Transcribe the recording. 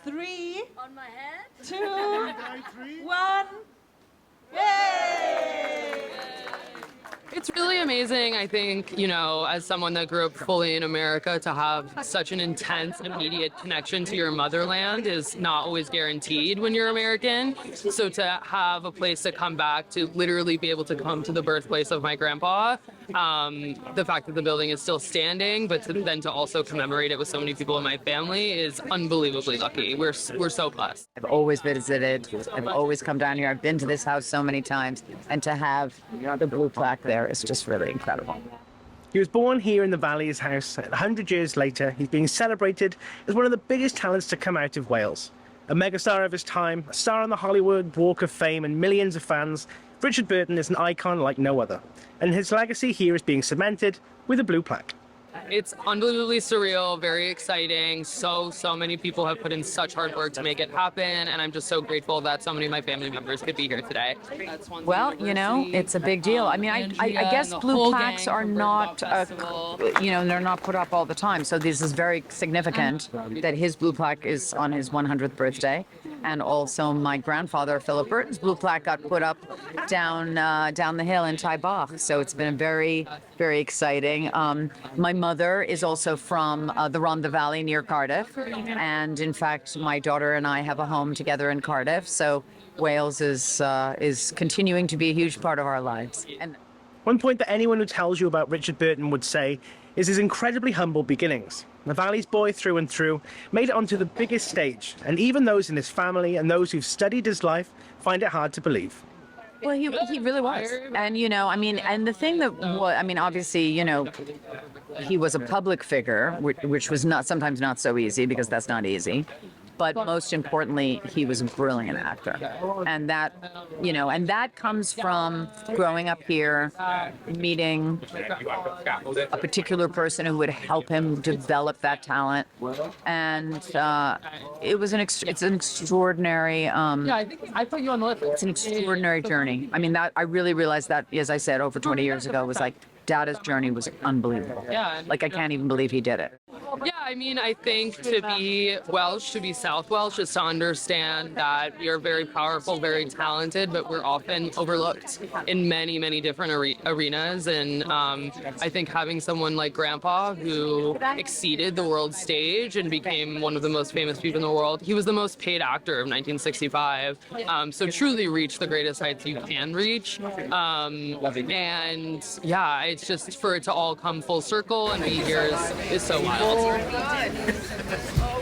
3, On my head. 2, 1. Yay! It's really amazing, I think, you know, as someone that grew up fully in America, to have such an intense, immediate connection to your motherland is not always guaranteed when you're American. So to have a place to come back, to literally be able to come to the birthplace of my grandpa, the fact that the building is still standing, but then to also commemorate it with so many people in my family is unbelievably lucky. We're so blessed. I've always visited. I've always come down here. I've been to this house so many times, and to have the blue plaque there is just really incredible. He was born here in the Valley's house, and 100 years later, he's being celebrated as one of the biggest talents to come out of Wales. A megastar of his time, a star on the Hollywood Walk of Fame and millions of fans, Richard Burton is an icon like no other, and his legacy here is being cemented with a blue plaque. It's unbelievably surreal, very exciting. So many people have put in such hard work to make it happen, and I'm just so grateful that so many of my family members could be here today. Well, you know, it's a big deal. I mean, I guess blue plaques are not, you know, they're not put up all the time. So this is very significant that his blue plaque is on his 100th birthday. And also my grandfather, Philip Burton's blue plaque got put up down the hill in Taibach. So it's been very, very exciting. My mother is also from the Rhondda Valley near Cardiff. And in fact, my daughter and I have a home together in Cardiff. So Wales is continuing to be a huge part of our lives. And one point that anyone who tells you about Richard Burton would say is his incredibly humble beginnings. The Valley's boy through and through, made it onto the biggest stage, and even those in his family and those who've studied his life find it hard to believe. well, he really was. And, you know, I mean, and the thing that, I mean, obviously, you know, he was a public figure, which was sometimes not so easy, because that's not easy. But most importantly, he was a brilliant actor. And that, you know, and that comes from growing up here, meeting a particular person who would help him develop that talent. And it's an extraordinary, Yeah, I think I put you on the list. it's an extraordinary journey. I mean, that I really realized that, as I said, over 20 years ago, was like, Dada's journey was unbelievable. Yeah. Like, I can't even believe he did it. Yeah, I mean, I think to be Welsh, to be South Welsh, is to understand that we are very powerful, very talented, but we're often overlooked in many, many different arenas. And I think having someone like Grandpa, who exceeded the world stage and became one of the most famous people in the world, he was the most paid actor of 1965. So truly reached the greatest heights you can reach. And yeah, it's just for it to all come full circle and be here is so wild. Good.